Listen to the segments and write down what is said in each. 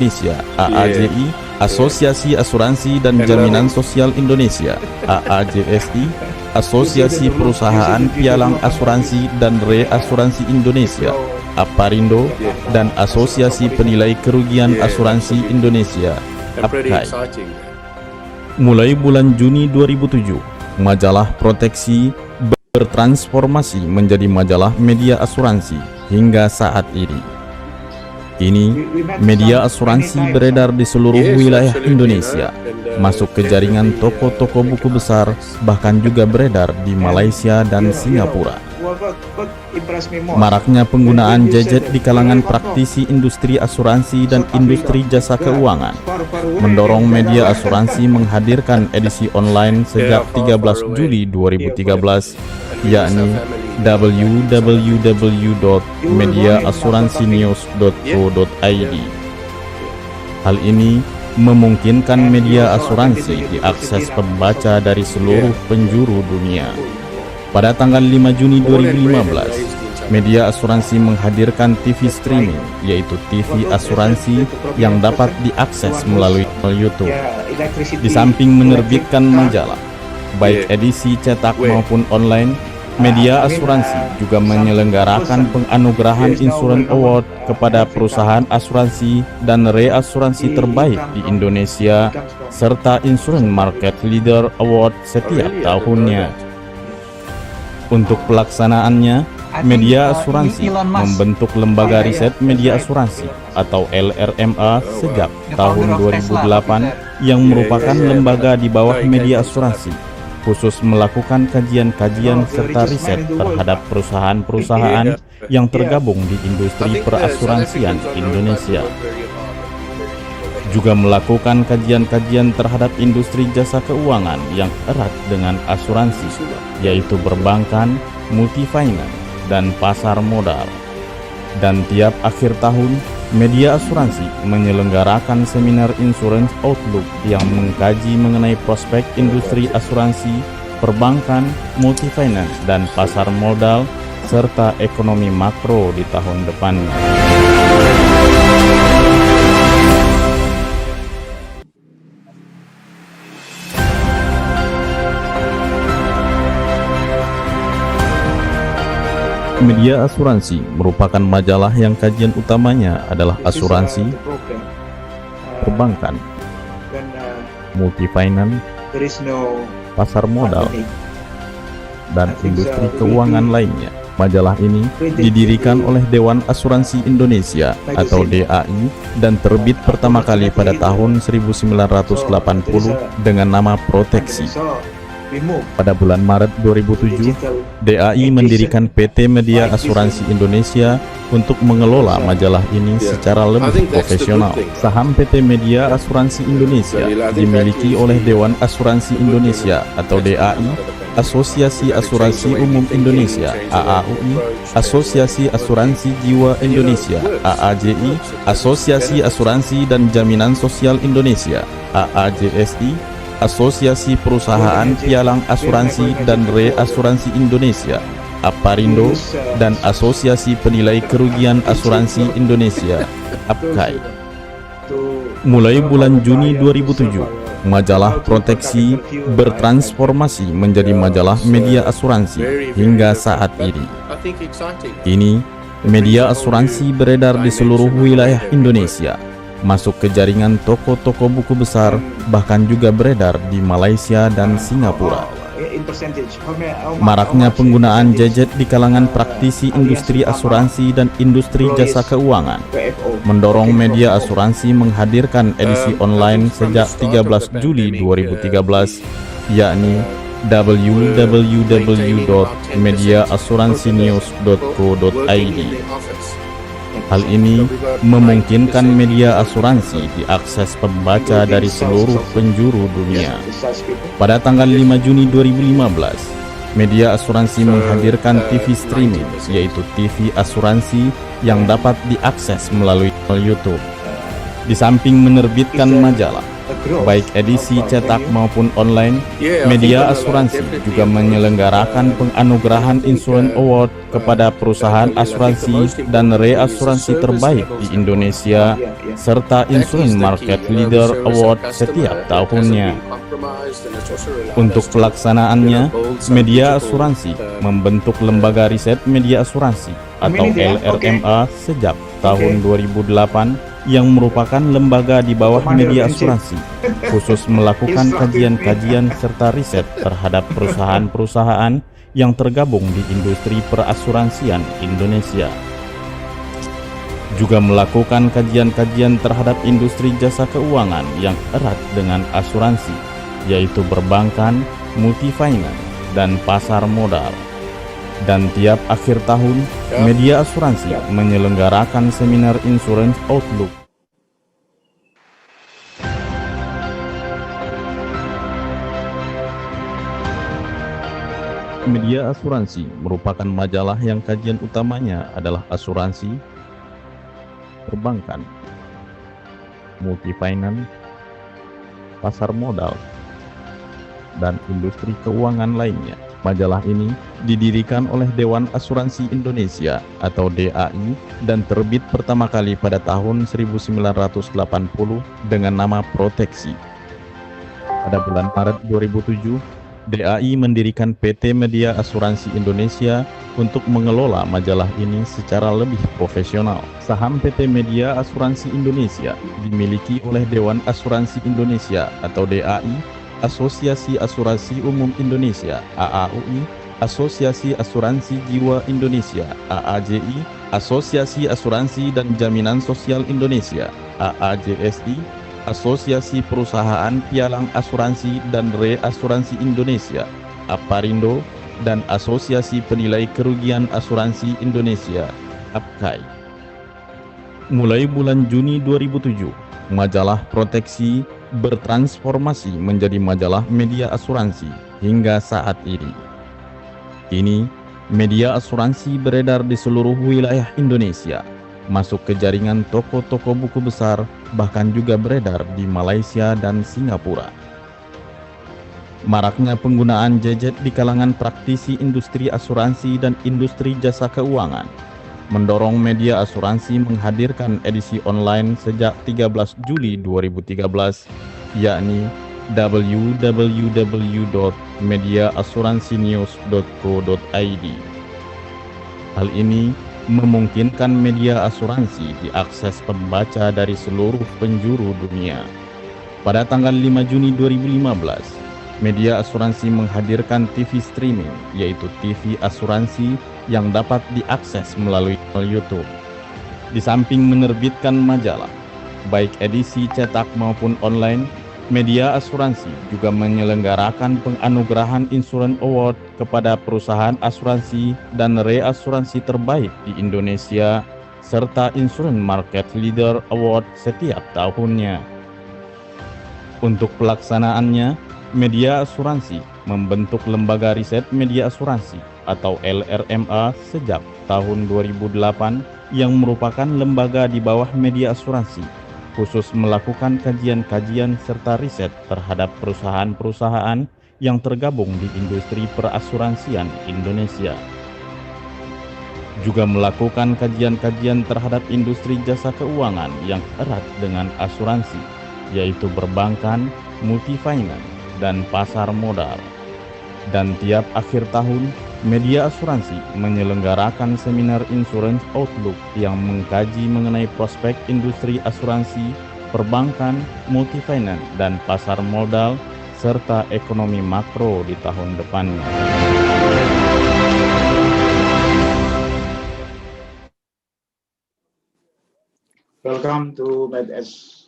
Indonesia, AAJI, Asosiasi Asuransi dan Jaminan Sosial Indonesia, AAJSI, Asosiasi Perusahaan Pialang Asuransi dan Reasuransi Indonesia, AParindo, dan Asosiasi Penilai Kerugian Asuransi Indonesia, APKAI. Mulai bulan Juni 2007, majalah proteksi bertransformasi menjadi majalah media asuransi hingga saat ini. Kini, media asuransi beredar di seluruh wilayah Indonesia, masuk ke jaringan toko-toko buku besar, bahkan juga beredar di Malaysia dan Singapura. Maraknya penggunaan gadget di kalangan praktisi industri asuransi dan industri jasa keuangan mendorong media asuransi menghadirkan edisi online sejak 13 Juli 2013, yakni www.mediaasuransinews.co.id. Hal ini memungkinkan media asuransi diakses pembaca dari seluruh penjuru dunia. Pada tanggal 5 Juni 2015, media asuransi menghadirkan TV streaming, yaitu TV asuransi yang dapat diakses melalui YouTube. Di samping menerbitkan majalah, baik edisi cetak maupun online, media asuransi juga menyelenggarakan penganugerahan Insurance Award kepada perusahaan asuransi dan reasuransi terbaik di Indonesia, serta Insurance Market Leader Award setiap tahunnya. Untuk pelaksanaannya, media asuransi membentuk Lembaga Riset Media Asuransi atau LRMA sejak tahun 2008 yang merupakan lembaga di bawah media asuransi, khusus melakukan kajian-kajian serta riset terhadap perusahaan-perusahaan yang tergabung di industri perasuransian Indonesia. Juga melakukan kajian-kajian terhadap industri jasa keuangan yang erat dengan asuransi, yaitu perbankan, multifinance, dan pasar modal. Dan tiap akhir tahun, media asuransi menyelenggarakan seminar Insurance Outlook yang mengkaji mengenai prospek industri asuransi, perbankan, multifinance, dan pasar modal, serta ekonomi makro di tahun depannya. Media asuransi merupakan majalah yang kajian utamanya adalah asuransi, perbankan, multifinance, pasar modal, dan industri keuangan lainnya. Majalah ini didirikan oleh Dewan Asuransi Indonesia atau DAI dan terbit pertama kali pada tahun 1980 dengan nama Proteksi. Pada bulan Maret 2007, DAI mendirikan PT Media Asuransi Indonesia untuk mengelola majalah ini secara lebih profesional. Saham PT Media Asuransi Indonesia dimiliki oleh Dewan Asuransi Indonesia atau DAI, Asosiasi Asuransi Umum Indonesia (AAUI), Asosiasi Asuransi Jiwa Indonesia (AAJI), Asosiasi Asuransi dan Jaminan Sosial Indonesia (AAJSI), Asosiasi Perusahaan Pialang Asuransi dan Reasuransi Indonesia (AParindo), dan Asosiasi Penilai Kerugian Asuransi Indonesia (APKAI). Mulai bulan Juni 2007, majalah proteksi bertransformasi menjadi majalah media asuransi hingga saat ini. Kini, media asuransi beredar di seluruh wilayah Indonesia, masuk ke jaringan toko-toko buku besar, bahkan juga beredar di Malaysia dan Singapura. Maraknya penggunaan gadget di kalangan praktisi industri asuransi dan industri jasa keuangan mendorong media asuransi menghadirkan edisi online sejak 13 Juli 2013, yakni www.mediaasuransinews.co.id. Hal ini memungkinkan media asuransi diakses pembaca dari seluruh penjuru dunia. Pada tanggal 5 Juni 2015, media asuransi menghadirkan TV streaming, yaitu TV asuransi yang dapat diakses melalui YouTube. Di samping menerbitkan majalah, baik edisi cetak maupun online. Media asuransi juga menyelenggarakan penganugerahan Insurance Award kepada perusahaan asuransi dan reasuransi terbaik di Indonesia, serta Insurance Market Leader Award setiap tahunnya. Untuk pelaksanaannya, media asuransi membentuk lembaga riset media asuransi atau LRMA sejak tahun 2008 yang merupakan lembaga di bawah media asuransi, khusus melakukan kajian-kajian serta riset terhadap perusahaan-perusahaan yang tergabung di industri perasuransian Indonesia. Juga melakukan kajian-kajian terhadap industri jasa keuangan yang erat dengan asuransi, yaitu perbankan, multifinance, dan pasar modal. Dan tiap akhir tahun, media asuransi menyelenggarakan seminar Insurance Outlook. Media asuransi merupakan majalah yang kajian utamanya adalah asuransi, perbankan, multifinance, pasar modal, dan industri keuangan lainnya. Majalah ini didirikan oleh Dewan Asuransi Indonesia atau DAI dan terbit pertama kali pada tahun 1980 dengan nama Proteksi. Pada bulan Maret 2007, DAI mendirikan PT Media Asuransi Indonesia untuk mengelola majalah ini secara lebih profesional. Saham PT Media Asuransi Indonesia dimiliki oleh Dewan Asuransi Indonesia atau DAI, Asosiasi Asuransi Umum Indonesia (AAUI), Asosiasi Asuransi Jiwa Indonesia (AAJI), Asosiasi Asuransi dan Jaminan Sosial Indonesia (AAJSI), Asosiasi Perusahaan Pialang Asuransi dan Reasuransi Indonesia (AParindo), dan Asosiasi Penilai Kerugian Asuransi Indonesia (APKAI). Mulai bulan Juni 2007, majalah Proteksi bertransformasi menjadi majalah media asuransi hingga saat ini. Kini, media asuransi beredar di seluruh wilayah Indonesia, masuk ke jaringan toko-toko buku besar, bahkan juga beredar di Malaysia dan Singapura. Maraknya penggunaan gadget di kalangan praktisi industri asuransi dan industri jasa keuangan mendorong media asuransi menghadirkan edisi online sejak 13 Juli 2013, yakni www.mediaasuransinews.co.id. Hal ini memungkinkan media asuransi diakses pembaca dari seluruh penjuru dunia. Pada tanggal 5 Juni 2015, media asuransi menghadirkan TV streaming, yaitu TV asuransi yang dapat diakses melalui YouTube. Di samping menerbitkan majalah, baik edisi cetak maupun online, media asuransi juga menyelenggarakan penganugerahan Insurance Award kepada perusahaan asuransi dan reasuransi terbaik di Indonesia, serta Insurance Market Leader Award setiap tahunnya. Untuk pelaksanaannya, media asuransi membentuk lembaga riset media asuransi atau LRMA sejak tahun 2008 yang merupakan lembaga di bawah media asuransi, khusus melakukan kajian-kajian serta riset terhadap perusahaan-perusahaan yang tergabung di industri perasuransian Indonesia. Juga melakukan kajian-kajian terhadap industri jasa keuangan yang erat dengan asuransi, yaitu perbankan, multifinance, dan pasar modal. Dan tiap akhir tahun, media asuransi menyelenggarakan seminar Insurance Outlook yang mengkaji mengenai prospek industri asuransi, perbankan, multifinance, dan pasar modal, serta ekonomi makro di tahun depannya. Welcome to MedAs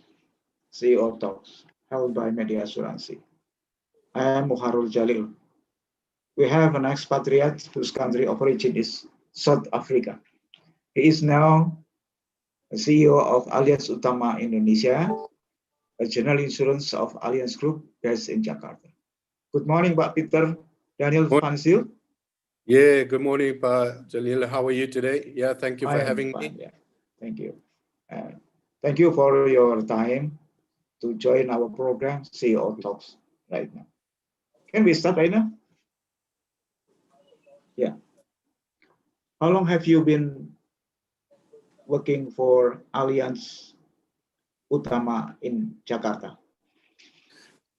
CEO Talks, held by Media Asuransi. I am Muharul Jalil. We have an expatriate whose country of origin is South Africa. He is now the CEO of Allianz Utama Indonesia, a general insurance of Allianz Group based in Jakarta. Good morning, Pak Pieter Daniel Van Zyl. Yeah, good morning, Pak Jalil. How are you today? Yeah, thank you for having me. Yeah, thank you. Thank you for your time to join our program, CEO Talks, right now. Can we start right now? Yeah. How long have you been working for Allianz Utama in Jakarta?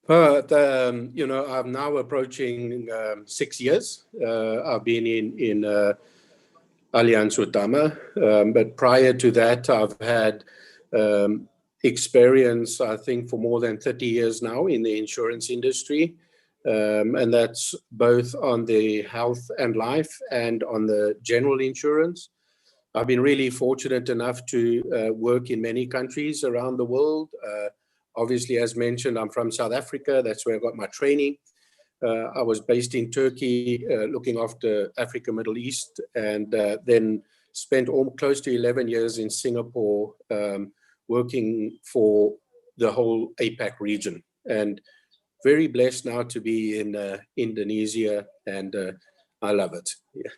I'm now approaching 6 years. I've been in Allianz Utama, but prior to that, I've had experience, I think, for more than 30 years now in the insurance industry, and that's both on the health and life and on the general insurance. I've been really fortunate enough to work in many countries around the world. Obviously, as mentioned, I'm from South Africa. That's where I got my training. I was based in Turkey, looking after Africa, Middle East, and then spent close to 11 years in Singapore, working for the whole APAC region. And very blessed now to be in Indonesia, and I love it. Yeah.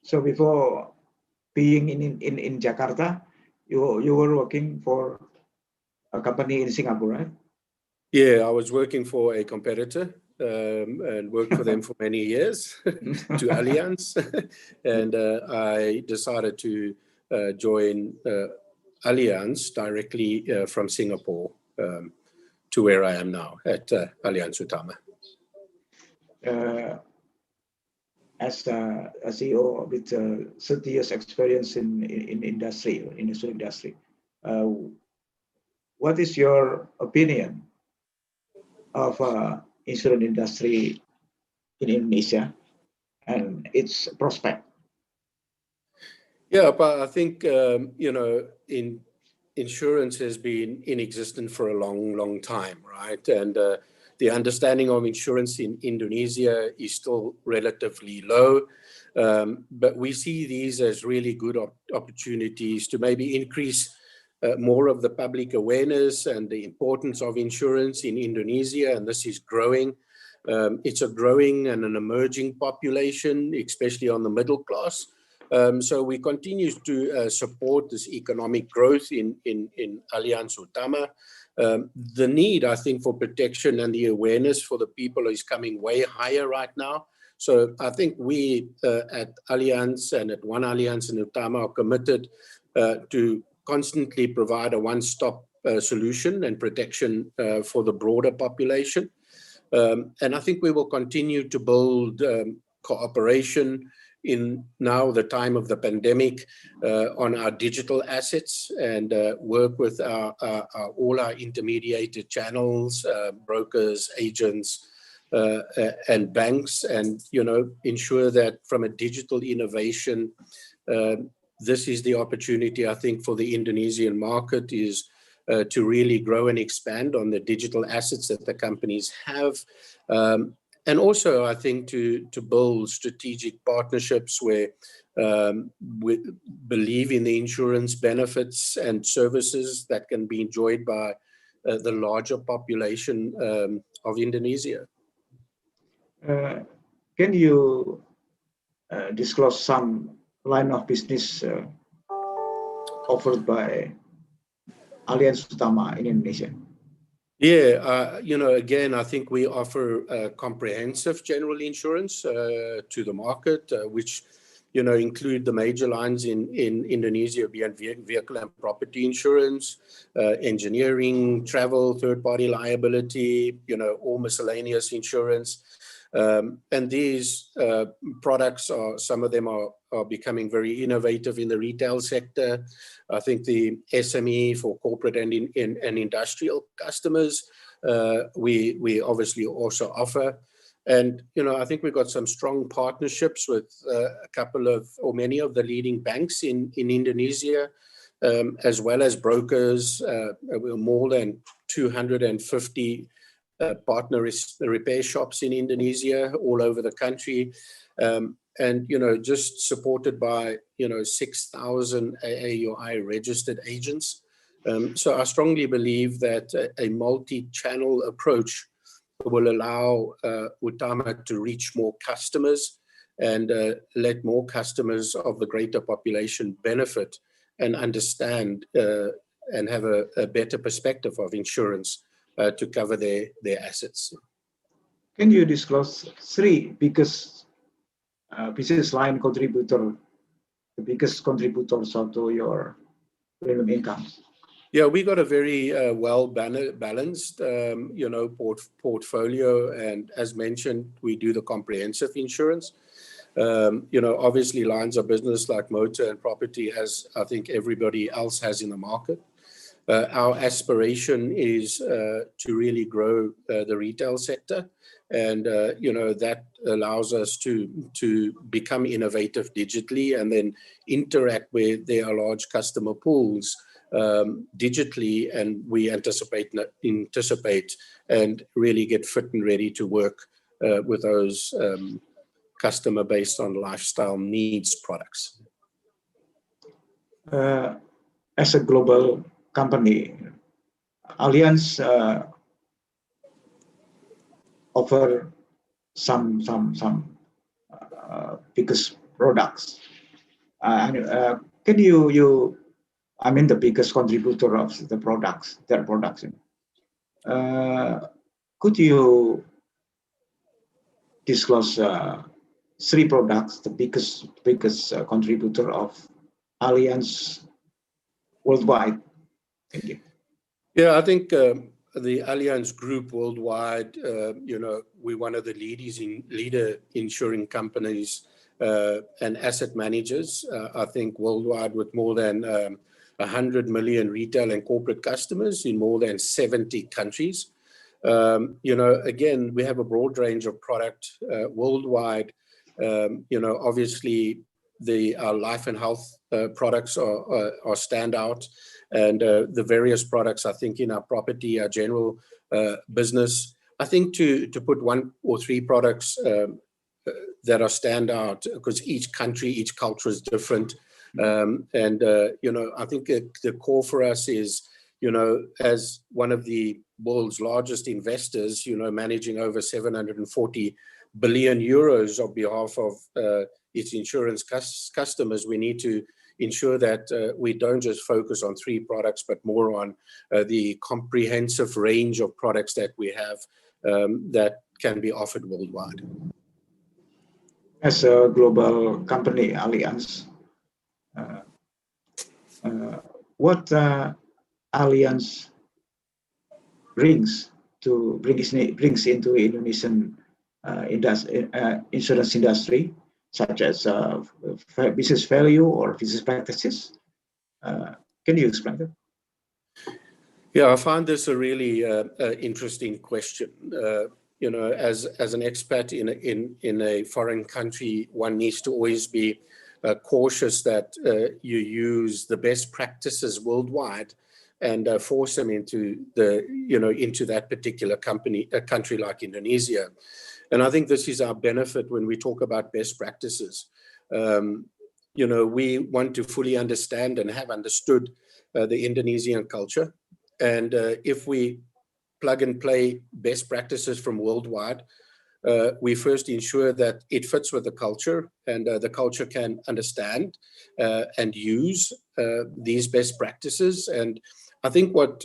So before being in Jakarta, you were working for a company in Singapore, right? Yeah, I was working for a competitor and worked for them for many years to Allianz. And I decided to join Allianz directly from Singapore to where I am now at Allianz Utama. As a CEO with 30 years experience in industry, what is your opinion of insurance industry in Indonesia and its prospect? Yeah, but I think, insurance has been in existence for a long, long time, right? And the understanding of insurance in Indonesia is still relatively low. But we see these as really good opportunities to maybe increase more of the public awareness and the importance of insurance in Indonesia, and this is growing. It's a growing and an emerging population, especially on the middle class. So we continue to support this economic growth in Allianz Utama. The need, I think, for protection and the awareness for the people is coming way higher right now. So I think we at Allianz and at One Allianz and Utama are committed to constantly provide a one-stop solution and protection for the broader population. And I think we will continue to build cooperation in now the time of the pandemic on our digital assets and work with all our intermediated channels, brokers, agents, and banks, and ensure that from a digital innovation, this is the opportunity, I think, for the Indonesian market is to really grow and expand on the digital assets that the companies have. And also, I think, to build strategic partnerships where we believe in the insurance benefits and services that can be enjoyed by the larger population of Indonesia. Can you disclose some line of business offered by Allianz Utama in Indonesia? Yeah, again, I think we offer comprehensive general insurance to the market, which, include the major lines in Indonesia, beyond vehicle and property insurance, engineering, travel, third-party liability, all miscellaneous insurance. And these products some of them are becoming very innovative in the retail sector. I think the SME for corporate and industrial customers, we obviously also offer. And, I think we've got some strong partnerships with a couple of, or many of the leading banks in Indonesia, as well as brokers. We're more than 250 partner repair shops in Indonesia, all over the country. And, just supported by, 6,000 AAUI registered agents. So I strongly believe that a multi-channel approach will allow Utama to reach more customers and let more customers of the greater population benefit and understand and have a better perspective of insurance to cover their assets. Can you disclose three biggest business line contributor, the biggest contributors to your premium income? Yeah, we got a very well balanced, portfolio, and as mentioned, we do the comprehensive insurance. Obviously, lines of business like motor and property, as I think everybody else has in the market. Our aspiration is to really grow the retail sector, and that allows us to become innovative digitally and then interact with their large customer pools digitally, and we anticipate and really get fit and ready to work with those customer based on lifestyle needs products. As a global company, Allianz offer some biggest products. Can you I mean the biggest contributor of the products, their production. Could you disclose three products, the biggest contributor of Allianz worldwide? Thank you. Yeah, I think the Allianz Group worldwide, we're one of the leader insuring companies and asset managers. I think worldwide with more than 100 million retail and corporate customers in more than 70 countries. Again, we have a broad range of product worldwide. Obviously, our life and health products are standout, and the various products, I think, in our property, our general business. I think to put one or three products that are standout, because each country, each culture is different. I think the core for us is, as one of the world's largest investors, managing over 740 billion euros on behalf of its insurance customers, we need to ensure that we don't just focus on three products, but more on the comprehensive range of products that we have that can be offered worldwide. As a global company, Allianz, what Allianz brings into Indonesian insurance industry, such as business value or business practices? Can you explain that? Yeah, I find this a really interesting question. As an expat in a foreign country, one needs to always be cautious that you use the best practices worldwide and force them into that particular country like Indonesia. And I think this is our benefit when we talk about best practices. We want to fully understand and have understood the Indonesian culture. And if we plug and play best practices from worldwide, we first ensure that it fits with the culture, and the culture can understand and use these best practices. And I think what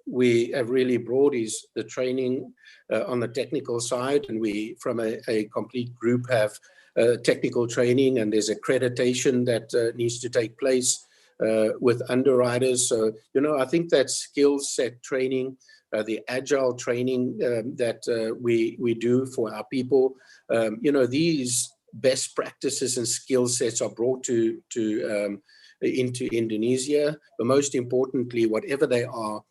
we have really brought is the training on the technical side, and we, from a complete group, have technical training, and there's accreditation that needs to take place with underwriters. So, I think that skill set training, the agile training that we do for our people, these best practices and skill sets are brought into Indonesia. But most importantly, whatever they are,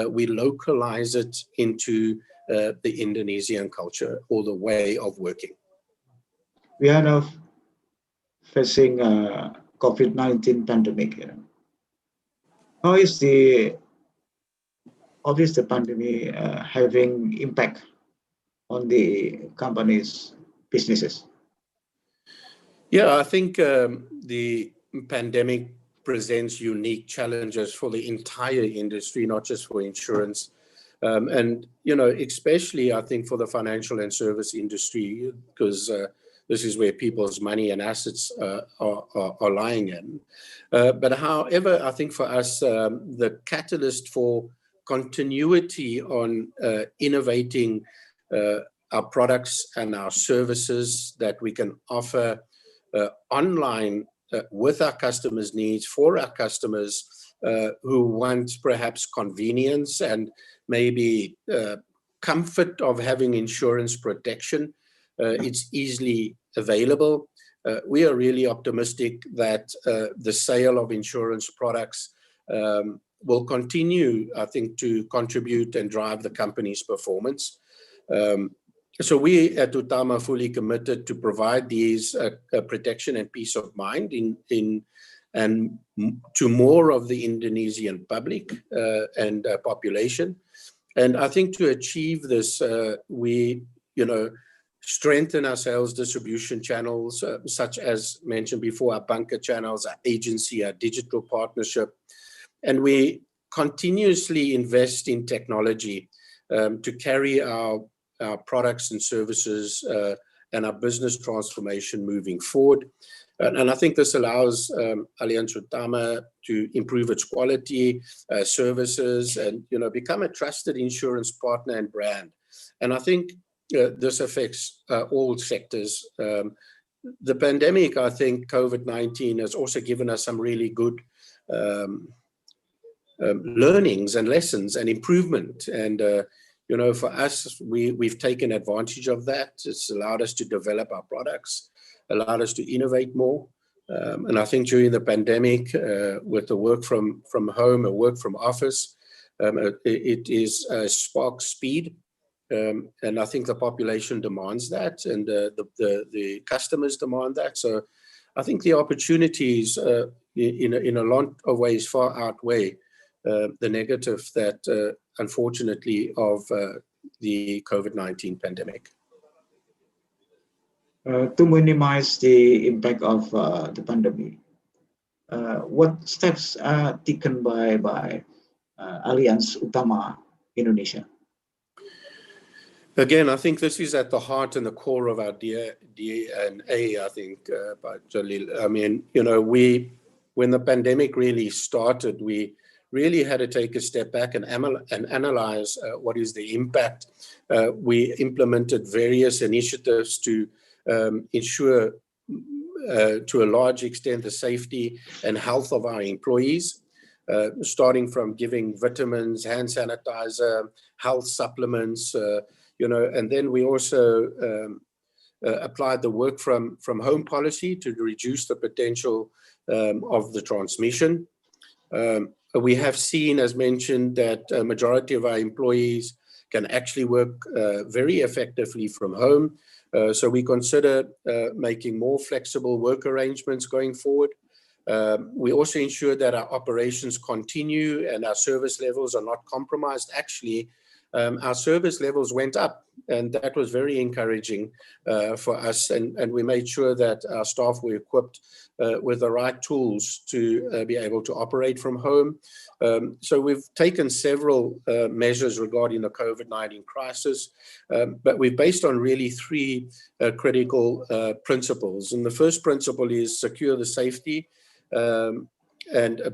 we localize it into the Indonesian culture or the way of working. We are now facing COVID-19 pandemic. How is the pandemic having impact on the company's businesses? Yeah, I think the pandemic presents unique challenges for the entire industry, not just for insurance. And, especially, I think, for the financial and service industry, because this is where people's money and assets are lying in. But however, I think for us, the catalyst for continuity on innovating our products and our services that we can offer online with our customers' needs, for our customers who want perhaps convenience and maybe comfort of having insurance protection. It's easily available. We are really optimistic that the sale of insurance products will continue, I think, to contribute and drive the company's performance. So we at Utama are fully committed to provide these protection and peace of mind and to more of the Indonesian public and population. And I think to achieve this, we, strengthen our sales distribution channels, such as mentioned before, our bunker channels, our agency, our digital partnership. And we continuously invest in technology to carry our products and services and our business transformation moving forward. And I think this allows Allianz Utama to improve its quality, services, and become a trusted insurance partner and brand. And I think this affects all sectors. The pandemic, I think COVID-19 has also given us some really good learnings and lessons and improvement. And for us, we've taken advantage of that. It's allowed us to develop our products, allowed us to innovate more. And I think during the pandemic, with the work from home and work from office, it is spark speed. And I think the population demands that, and the customers demand that. So I think the opportunities in a lot of ways far outweigh the negative that, unfortunately, of the COVID-19 pandemic. To minimize the impact of the pandemic, what steps are taken by Allianz Utama Indonesia? Again, I think this is at the heart and the core of our DNA, I think, by Jalil. I mean, when the pandemic really started, we really had to take a step back and analyze what is the impact. We implemented various initiatives to ensure, to a large extent, the safety and health of our employees, starting from giving vitamins, hand sanitizer, health supplements, and then we also applied the work from home policy to reduce the potential of the transmission. We have seen, as mentioned, that a majority of our employees can actually work very effectively from home. So we consider making more flexible work arrangements going forward. We also ensure that our operations continue and our service levels are not compromised. Actually, our service levels went up, and that was very encouraging for us. And we made sure that our staff were equipped with the right tools to be able to operate from home. So we've taken several measures regarding the COVID-19 crisis, but we're based on really three critical principles. And the first principle is secure the safety and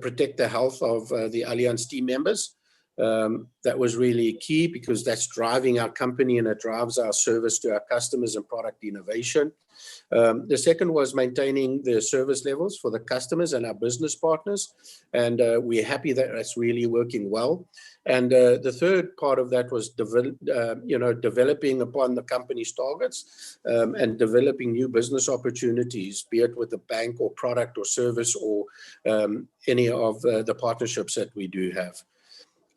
protect the health of the Allianz team members. That was really key because that's driving our company and it drives our service to our customers and product innovation. The second was maintaining the service levels for the customers and our business partners, and we're happy that that's really working well. And the third part of that was developing upon the company's targets and developing new business opportunities, be it with the bank or product or service or any of the partnerships that we do have.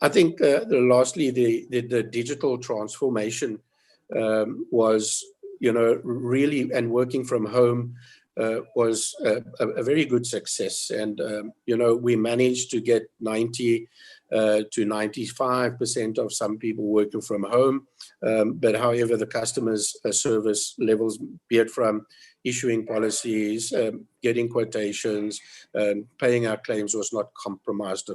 I think lastly, the digital transformation was, really, and working from home was a very good success. And, we managed to get 90 to 95% of some people working from home. But however, the customers' service levels, be it from issuing policies, getting quotations, paying our claims, was not compromised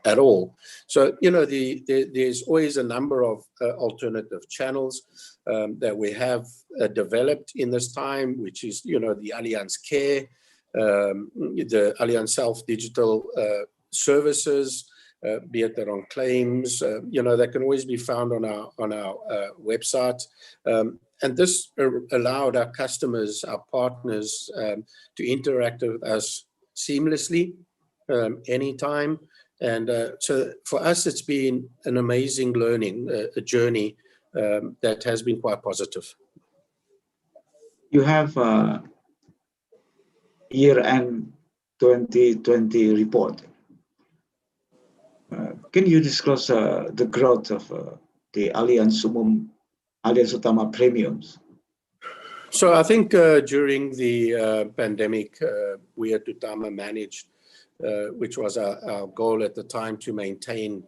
at all. So, there's always a number of alternative channels that we have developed in this time, which is, the Allianz Care, the Allianz Self Digital Services, be it that on claims, that can always be found on our website. And this allowed our customers, our partners, to interact with us seamlessly, anytime. And so for us, it's been an amazing learning, a journey that has been quite positive. You have a year-end 2020 report. Can you disclose the growth of the Allianz Umum, Allianz Utama premiums? So I think during the pandemic, we at Utama managed, which was our goal at the time, to maintain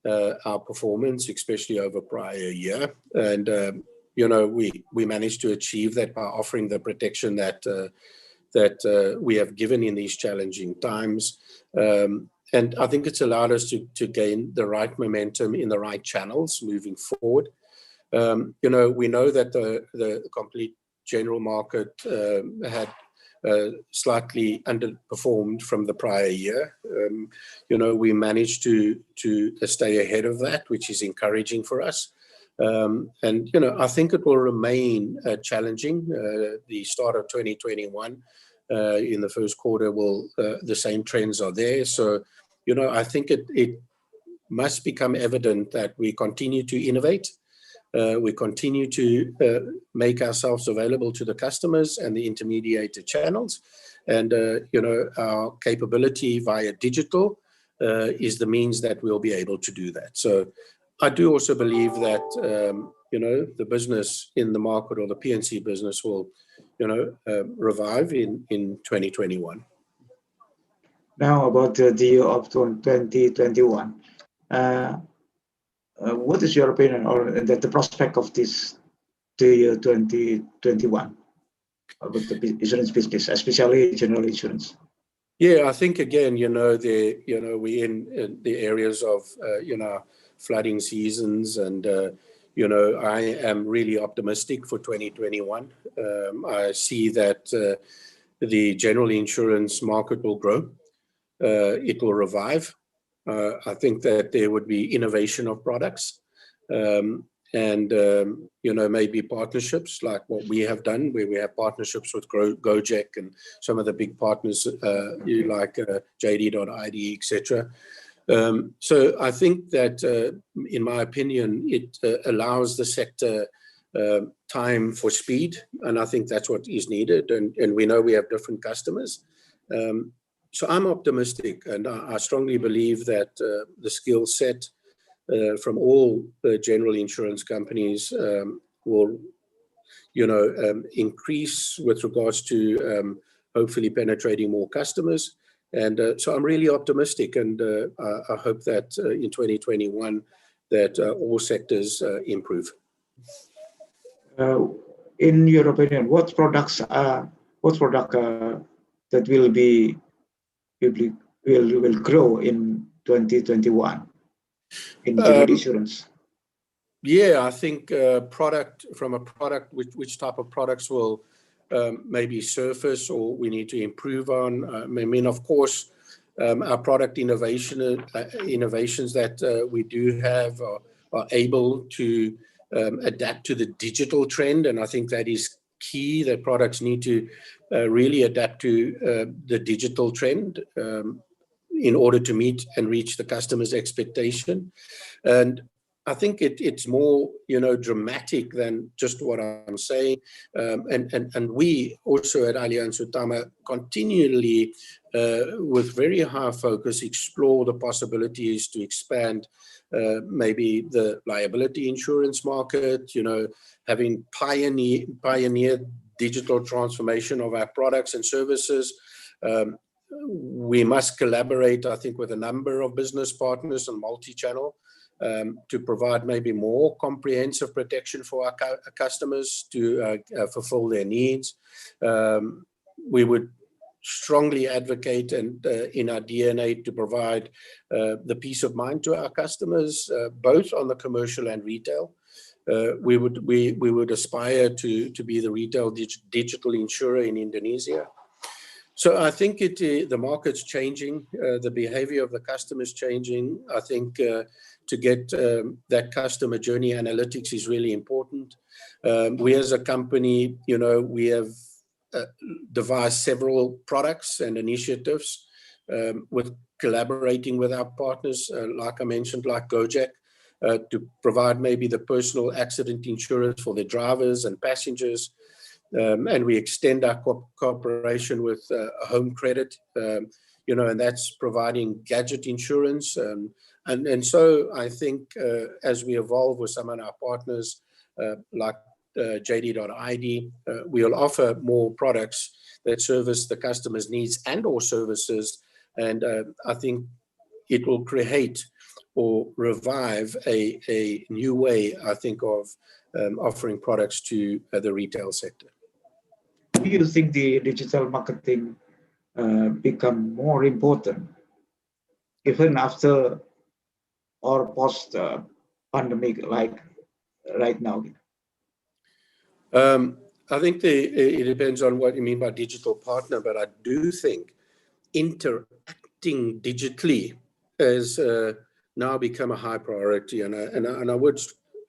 our performance, especially over prior year. And, we managed to achieve that by offering the protection that we have given in these challenging times. And I think it's allowed us to gain the right momentum in the right channels moving forward. We know that the complete general market had slightly underperformed from the prior year. We managed to stay ahead of that, which is encouraging for us. And I think it will remain challenging. The start of 2021, in the first quarter, the same trends are there. So, I think it must become evident that we continue to innovate. We continue to make ourselves available to the customers and the intermediated channels. And, our capability via digital is the means that we'll be able to do that. So I do also believe that, the business in the market, or the P&C business, will, revive in 2021. Now about the year of 2021. What is your opinion, or the prospect of the year 2021 about the insurance business, especially general insurance? Yeah, I think again, we're in the areas of, flooding seasons, and I am really optimistic for 2021. I see that the general insurance market will grow. It will revive. I think that there would be innovation of products, and maybe partnerships like what we have done, where we have partnerships with Gojek and some of the big partners, like JD.ID, etc. So I think that, in my opinion, it allows the sector time for speed, and I think that's what is needed. And we know we have different customers. So I'm optimistic, and I strongly believe that the skill set from all the general insurance companies will, increase with regards to hopefully penetrating more customers. And so I'm really optimistic, and I hope that in 2021 that all sectors improve. In your opinion, what product that will grow in 2021 in general insurance? Yeah, I think which type of products will maybe surface or we need to improve on. I mean, of course, our product innovations that we do have are able to adapt to the digital trend, and I think that is key, that products need to really adapt to the digital trend in order to meet and reach the customer's expectation. And I think it's more, dramatic than just what I'm saying. And we also at Allianz Utama continually, with very high focus, explore the possibilities to expand maybe the liability insurance market, having pioneered digital transformation of our products and services. we must collaborate, I think, with a number of business partners and multi-channel to provide maybe more comprehensive protection for our customers to fulfill their needs. We would strongly advocate and in our DNA to provide the peace of mind to our customers, both on the commercial and retail. We would aspire to be the retail digital insurer in Indonesia. So I think the market's changing, the behavior of the customer is changing. I think to get that customer journey analytics is really important. We as a company, we have devised several products and initiatives with collaborating with our partners, like I mentioned, like Gojek, to provide maybe the personal accident insurance for the drivers and passengers. And we extend our cooperation with Home Credit, and that's providing gadget insurance. And so I think as we evolve with some of our partners, like JD.ID, we'll offer more products that service the customer's needs and or services. And I think it will create or revive a new way, I think, of offering products to the retail sector. Do you think the digital marketing become more important even after or post pandemic, like right now? I think it depends on what you mean by digital partner, but I do think interacting digitally has now become a high priority, and I would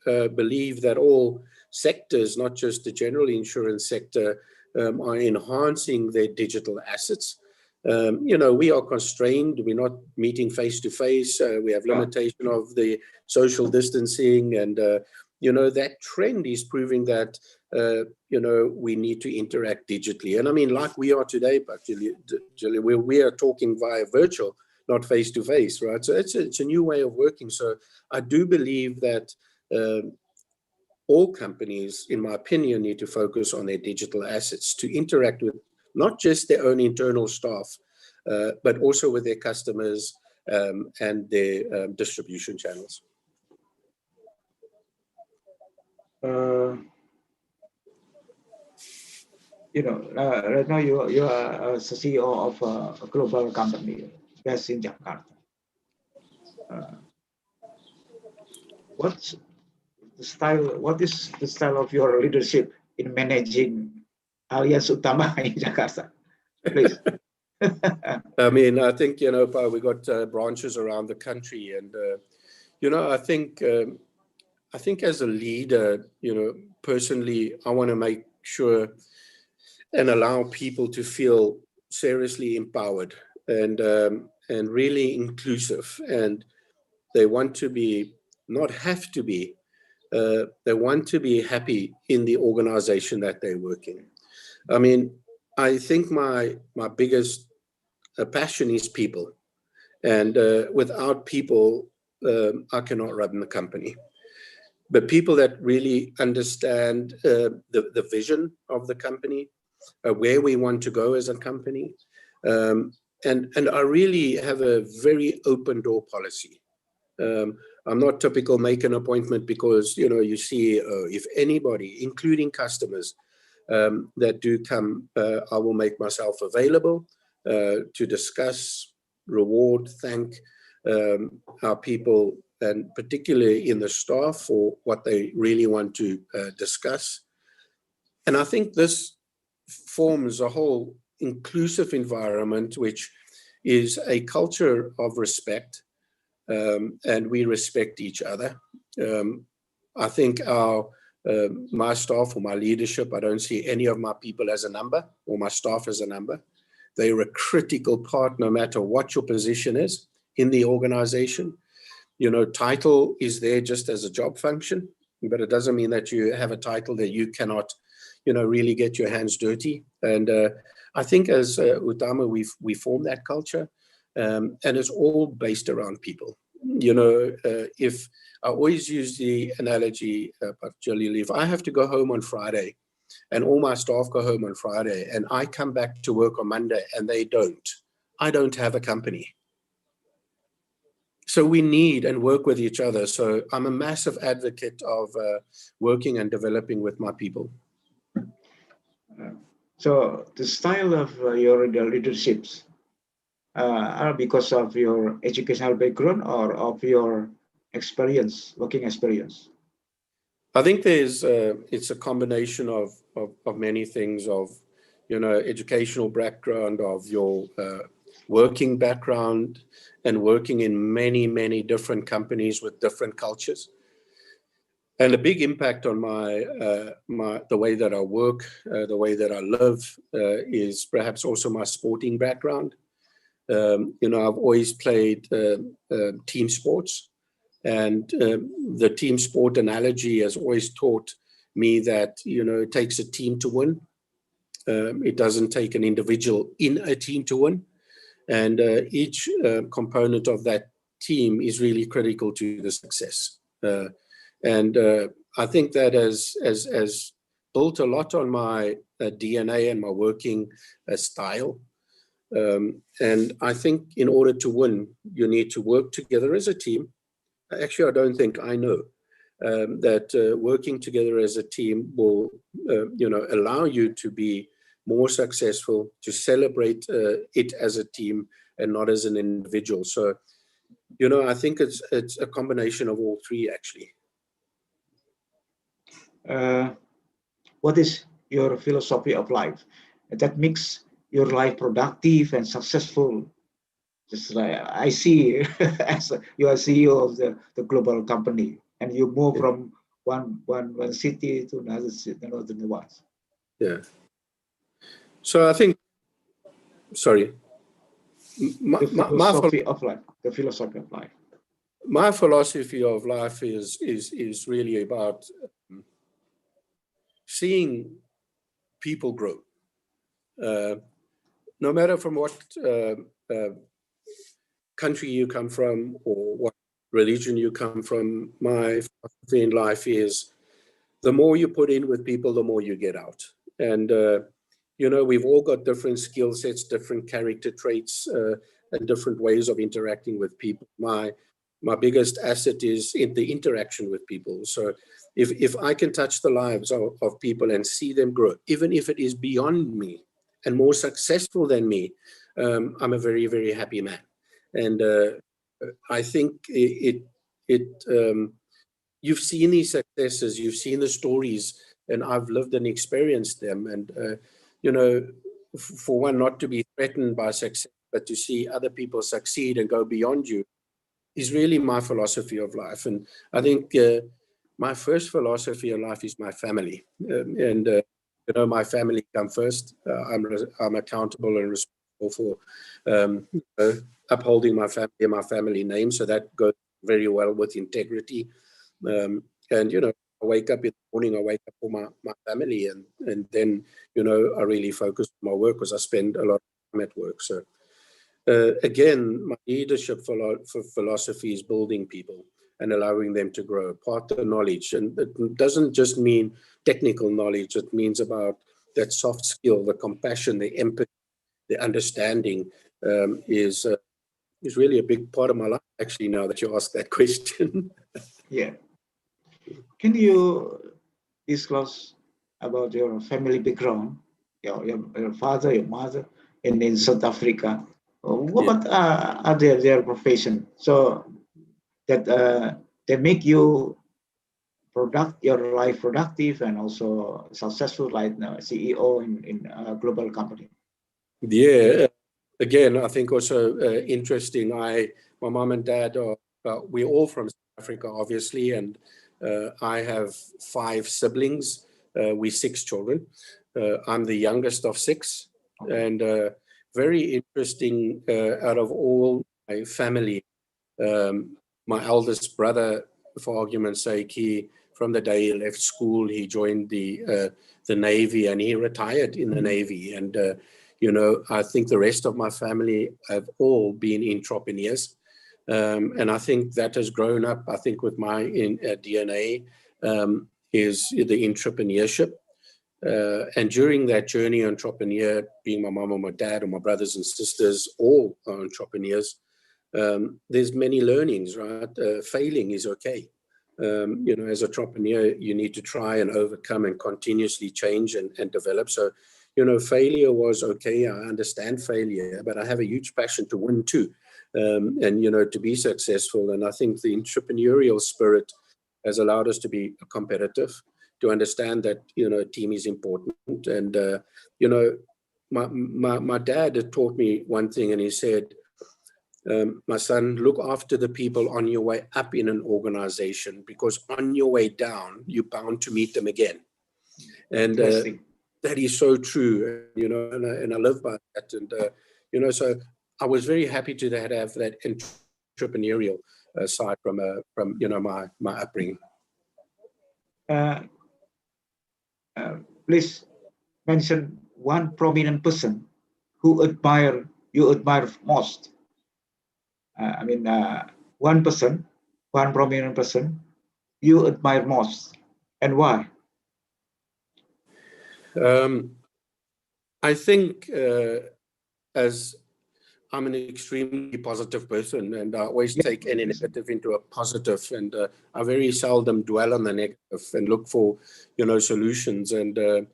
believe that all sectors, not just the general insurance sector, are enhancing their digital assets. We are constrained. We're not meeting face to face. We have limitation of the social distancing, and that trend is proving that we need to interact digitally. And I mean, like we are today, but we are talking via virtual, not face to face, right? So it's a new way of working. So I do believe that all companies, in my opinion, need to focus on their digital assets to interact with not just their own internal staff, but also with their customers and their distribution channels. Right now you are a CEO of a global company based in Jakarta. What is the style of your leadership in managing Allianz Utama in Jakarta? Please. I mean, I think, we got branches around the country, and, I think as a leader, personally, I want to make sure and allow people to feel seriously empowered and really inclusive. And they want to be, not have to be, they want to be happy in the organization that they work in. I mean, I think my biggest passion is people. And without people, I cannot run the company. But people that really understand the vision of the company, where we want to go as a company, and I really have a very open door policy. I'm not typical make an appointment because, you see, if anybody, including customers, that do come, I will make myself available to discuss, reward, thank our people, and particularly in the staff for what they really want to discuss. And I think this forms a whole inclusive environment, which is a culture of respect, and we respect each other. I think my staff or my leadership, I don't see any of my people as a number or my staff as a number. They're a critical part no matter what your position is in the organization. Title is there just as a job function, but it doesn't mean that you have a title that you cannot, really get your hands dirty. And I think as Utama, we form that culture, and it's all based around people. If I always use the analogy, particularly if I have to go home on Friday and all my staff go home on Friday and I come back to work on Monday and they don't, I don't have a company. So we need and work with each other. So I'm a massive advocate of working and developing with my people. So the style of your leaderships are because of your educational background or of your experience, working experience? I think it's a combination of many things, of, educational background, of your working background, and working in many, many different companies with different cultures. And a big impact on the way that I work, the way that I live, is perhaps also my sporting background. I've always played team sports, and the team sport analogy has always taught me that, it takes a team to win. It doesn't take an individual in a team to win. And each component of that team is really critical to the success. And I think that has built a lot on my DNA and my working style. And I think in order to win, you need to work together as a team. Actually, I don't think I know that working together as a team will, allow you to be more successful, to celebrate it as a team and not as an individual. So, I think it's a combination of all three, actually. What is your philosophy of life that makes your life productive and successful? Just like I see, as you are CEO of the global company, and you move from one city to another one. Yeah. So I think, sorry. The philosophy of life. The philosophy of life. My philosophy of life is really about seeing people grow. No matter from what country you come from or what religion you come from, my philosophy in life is the more you put in with people, the more you get out. And, we've all got different skill sets, different character traits, and different ways of interacting with people. My biggest asset is in the interaction with people. So if I can touch the lives of people and see them grow, even if it is beyond me and more successful than me, I'm a very, very happy man. And I think you've seen these successes, you've seen the stories, and I've lived and experienced them. And, for one, not to be threatened by success, but to see other people succeed and go beyond you is really my philosophy of life. And I think my first philosophy of life is my family. My family come first. I'm accountable and responsible for upholding my family and my family name. So that goes very well with integrity. I wake up in the morning, I wake up for my family, and then, I really focus on my work because I spend a lot of time at work. So again, my leadership philosophy is building people and allowing them to grow, part the knowledge. And it doesn't just mean technical knowledge. It means about that soft skill, the compassion, the empathy, the understanding is really a big part of my life, actually, now that you ask that question. Yeah. Can you disclose about your family background, your father, your mother, in South Africa? What are their profession? So that they make you your life productive and also successful, like CEO in a global company. Yeah. Again, I think also interesting. My mom and dad we're all from South Africa, obviously, and I have 5 siblings. We're 6 children. I'm the youngest of 6, and very interesting. Out of all my family, my eldest brother, for argument's sake, from the day he left school, he joined the Navy, and he retired in the Navy. And I think the rest of my family have all been entrepreneurs. And I think that has grown up, I think, with my DNA is the entrepreneurship. And during that journey, entrepreneur, being my mom or my dad or my brothers and sisters, all are entrepreneurs, there's many learnings, right? Failing is okay. You know, as an entrepreneur, you need to try and overcome and continuously change and develop. So, you know, failure was okay. I understand failure, but I have a huge passion to win too. And, you know, to be successful. And I think the entrepreneurial spirit has allowed us to be competitive, to understand that, you know, a team is important. And, you know, my dad had taught me one thing, and he said, my son, look after the people on your way up in an organization, because on your way down, you're bound to meet them again. And that is so true, you know, and I live by that. And, you know, so I was very happy to have that entrepreneurial side from you know, my upbringing. Please mention one prominent person who you admire most. I mean, one prominent person you admire most, and why? I think as I'm an extremely positive person, and I always take any negative into a positive, and I very seldom dwell on the negative and look for, you know, solutions. And there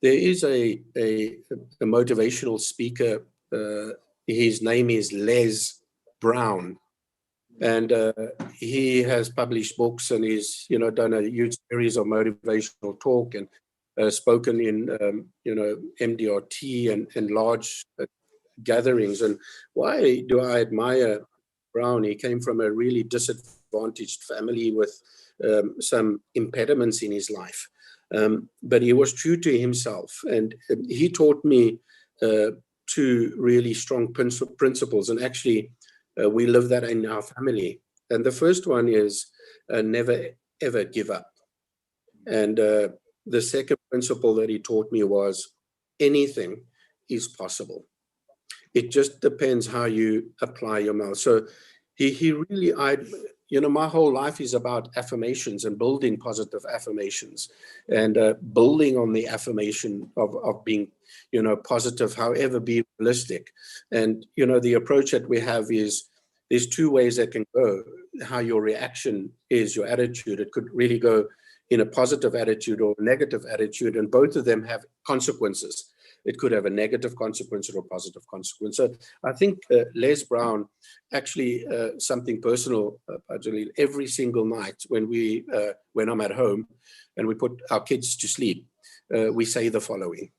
is a motivational speaker. His name is Les Brown, and he has published books, and he's, you know, done a huge series of motivational talk, and spoken in you know, MDRT and large gatherings. And why do I admire Brown? He came from a really disadvantaged family with some impediments in his life, but he was true to himself, and he taught me two really strong principles, and actually we live that in our family. And the first one is never ever give up. And the second principle that he taught me was anything is possible. It just depends how you apply your mouth. So he really, you know, my whole life is about affirmations and building positive affirmations, and building on the affirmation of being, you know, positive, however, be realistic. And, you know, the approach that we have is, there's two ways that can go. How your reaction is, your attitude. It could really go in a positive attitude or negative attitude, and both of them have consequences. It could have a negative consequence or a positive consequence. So I think Les Brown, actually something personal, every single night when I'm at home and we put our kids to sleep, we say the following.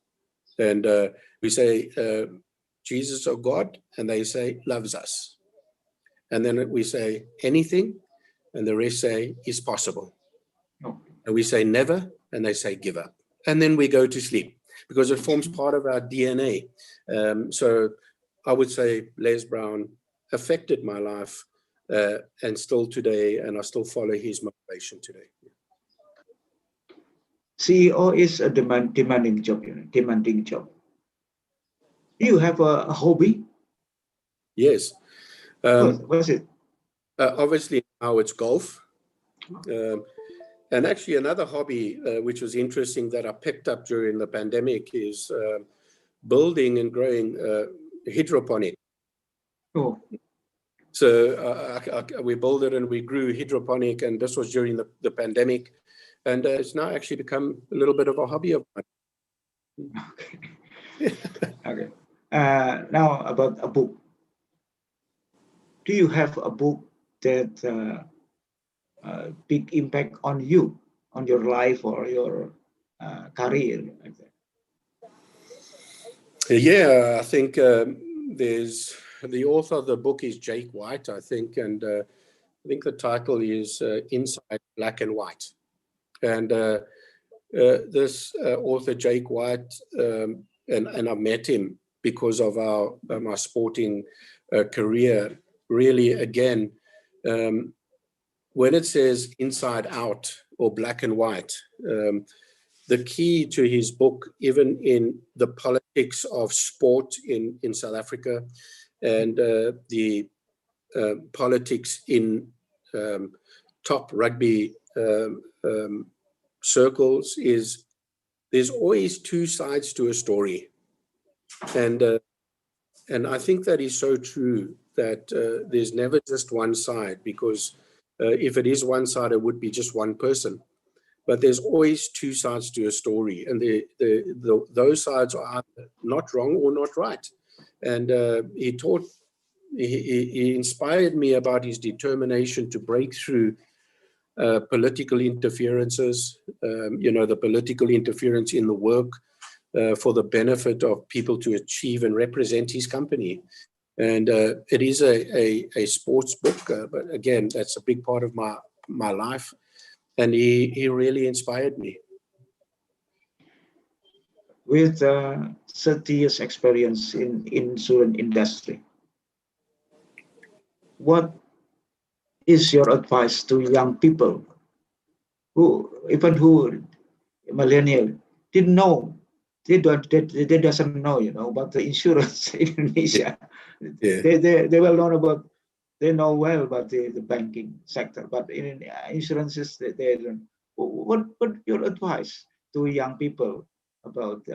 And we say, Jesus or God, and they say, loves us. And then we say, anything, and the rest say, is possible. No. And we say, never, and they say, give up. And then we go to sleep, because it forms part of our DNA. So I would say Les Brown affected my life, and still today, and I still follow his motivation today. CEO is a demanding job, you know, demanding job. Do you have a hobby? Yes. What is it? Obviously now it's golf. And actually another hobby, which was interesting, that I picked up during the pandemic is building and growing hydroponic. Oh. So we built it and we grew hydroponic, and this was during the pandemic. And it's now actually become a little bit of a hobby of mine. Okay. Okay. Now about a book. Do you have a book that big impact on you, on your life or your career? Like that? Yeah, I think there's the author of the book is Jake White, I think, and I think the title is Inside Black and White. And this author, Jake White, and I met him because of my sporting career. Really, again, when it says inside out or black and white, the key to his book, even in the politics of sport in South Africa, and the politics in top rugby circles, is there's always two sides to a story. And I think that is so true, that there's never just one side, because if it is one side, it would be just one person. But there's always two sides to a story, and those sides are either not wrong or not right. And he inspired me about his determination to break through political interferences, the political interference in the work for the benefit of people to achieve and represent his company. And it is a sports book, but again, that's a big part of my life. And he really inspired me. With 30 years experience in insurance industry, what is your advice to young people who millennial didn't know, they doesn't know, about the insurance in Indonesia? Yeah. They well known about, they know well about the banking sector, but in insurances they don't. What your advice to young people about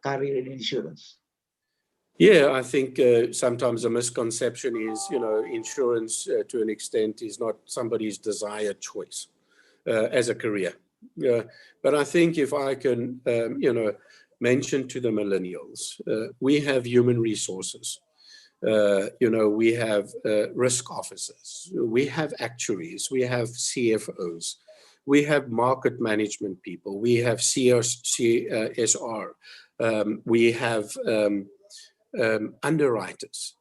career in insurance? Yeah, I think sometimes a misconception is, insurance to an extent is not somebody's desired choice as a career. But I think if I can, mention to the millennials, we have human resources. We have risk officers, we have actuaries, we have CFOs, we have market management people, we have CSR, we have underwriters,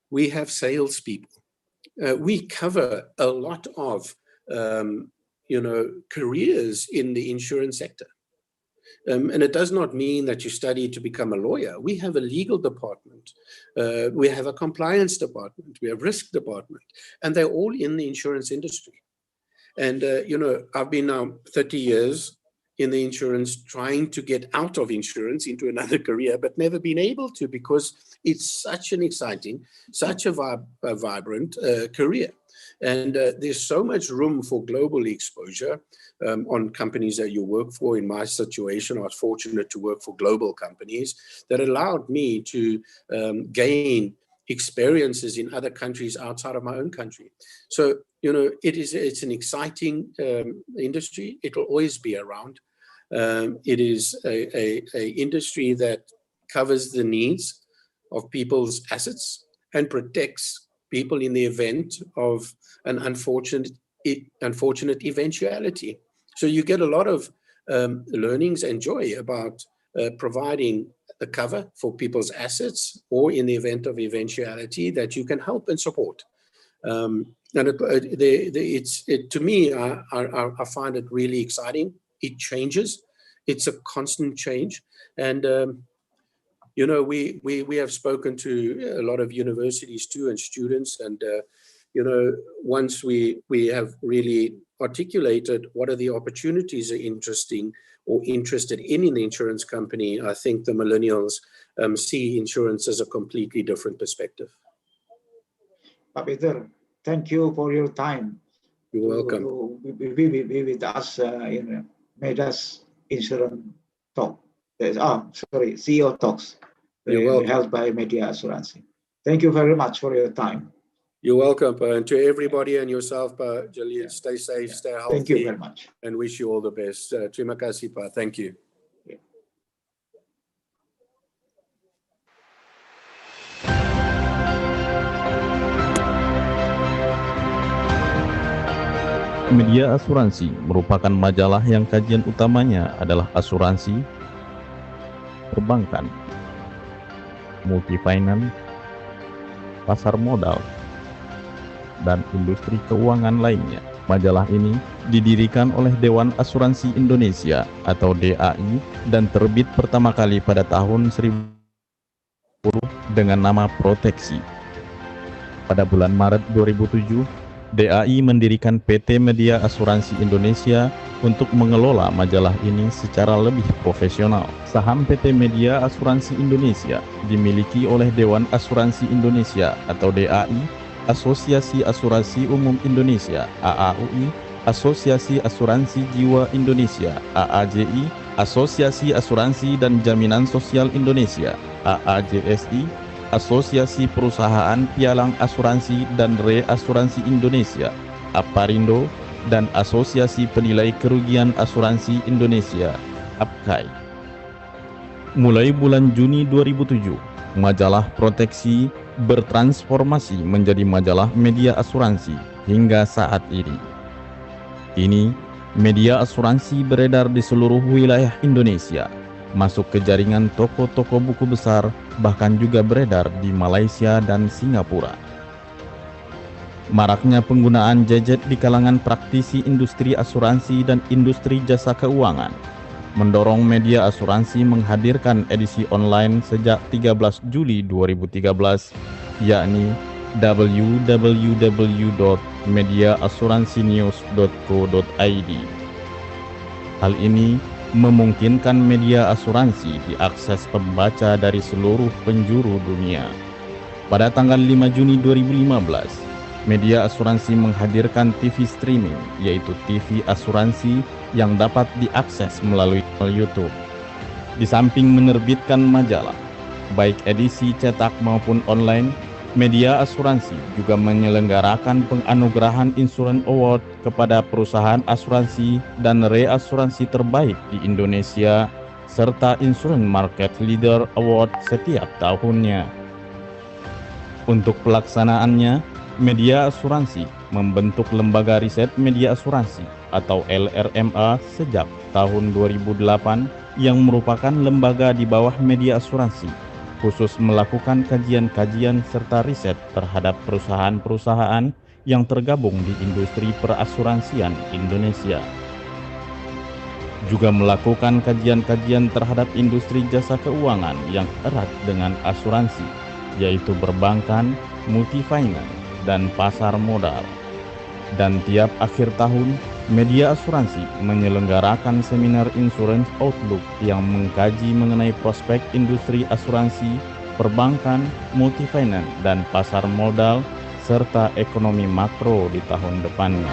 we have salespeople. We cover a lot of careers in the insurance sector. And it does not mean that you study to become a lawyer. We have a legal department, we have a compliance department, we have risk department, and they're all in the insurance industry. And I've been now 30 years in the insurance, trying to get out of insurance into another career, but never been able to, because it's such an exciting, such a vibrant career. And there's so much room for global exposure on companies that you work for. In my situation, I was fortunate to work for global companies that allowed me to gain experiences in other countries outside of my own country. So, it's an exciting industry. It will always be around. It is a industry that covers the needs of people's assets and protects people in the event of an unfortunate eventuality. So you get a lot of learnings and joy about providing the cover for people's assets, or in the event of eventuality, that you can help and support. And to me, I find it really exciting. It changes. It's a constant change. And we have spoken to a lot of universities too, and students, and once we have really articulated what are the opportunities are interested in the insurance company, I think the millennials see insurance as a completely different perspective. Peter, thank you for your time. You're welcome. To be with us in MedAs Insurance Talk. CEO Talks. You're welcome. Held by Asuransi. Thank you very much for your time. You're welcome. And to everybody and yourself, Jalil, stay safe, stay healthy. Thank you very much. And wish you all the best. Terima kasih, Pak. Thank you. Media Asuransi merupakan majalah yang kajian utamanya adalah asuransi, perbankan, multifinance, pasar modal, dan industri keuangan lainnya. Majalah ini didirikan oleh Dewan Asuransi Indonesia atau DAI dan terbit pertama kali pada tahun 1910 dengan nama Proteksi. Pada bulan Maret 2007, DAI mendirikan PT Media Asuransi Indonesia untuk mengelola majalah ini secara lebih profesional. Saham PT Media Asuransi Indonesia dimiliki oleh Dewan Asuransi Indonesia atau DAI, Asosiasi Asuransi Umum Indonesia (AAUI), Asosiasi Asuransi Jiwa Indonesia (AAJI), Asosiasi Asuransi dan Jaminan Sosial Indonesia (AAJSI), Asosiasi Perusahaan Pialang Asuransi dan Reasuransi Indonesia (APARINDO), dan Asosiasi Penilai Kerugian Asuransi Indonesia (APKAI). Mulai bulan Juni 2007, majalah Proteksi bertransformasi menjadi majalah media asuransi hingga saat ini. Kini, media asuransi beredar di seluruh wilayah Indonesia, masuk ke jaringan toko-toko buku besar, bahkan juga beredar di Malaysia dan Singapura. Maraknya penggunaan gadget di kalangan praktisi industri asuransi dan industri jasa keuangan mendorong media asuransi menghadirkan edisi online sejak 13 Juli 2013, yakni www.mediaasuransinews.co.id. Hal ini memungkinkan media asuransi diakses pembaca dari seluruh penjuru dunia. Pada tanggal 5 Juni 2015, media asuransi menghadirkan TV streaming, yaitu TV asuransi yang dapat diakses melalui YouTube. Di samping menerbitkan majalah, baik edisi cetak maupun online, media asuransi juga menyelenggarakan penganugerahan Insurance Award kepada perusahaan asuransi dan reasuransi terbaik di Indonesia, serta Insurance Market Leader Award setiap tahunnya. Untuk pelaksanaannya, media asuransi membentuk Lembaga Riset Media Asuransi atau LRMA sejak tahun 2008 yang merupakan lembaga di bawah media asuransi, khusus melakukan kajian-kajian serta riset terhadap perusahaan-perusahaan yang tergabung di industri perasuransian Indonesia. Juga melakukan kajian-kajian terhadap industri jasa keuangan yang erat dengan asuransi, yaitu perbankan, multifinance, dan pasar modal. Dan tiap akhir tahun, media asuransi menyelenggarakan seminar Insurance Outlook yang mengkaji mengenai prospek industri asuransi, perbankan, multifinance, dan pasar modal, serta ekonomi makro di tahun depannya.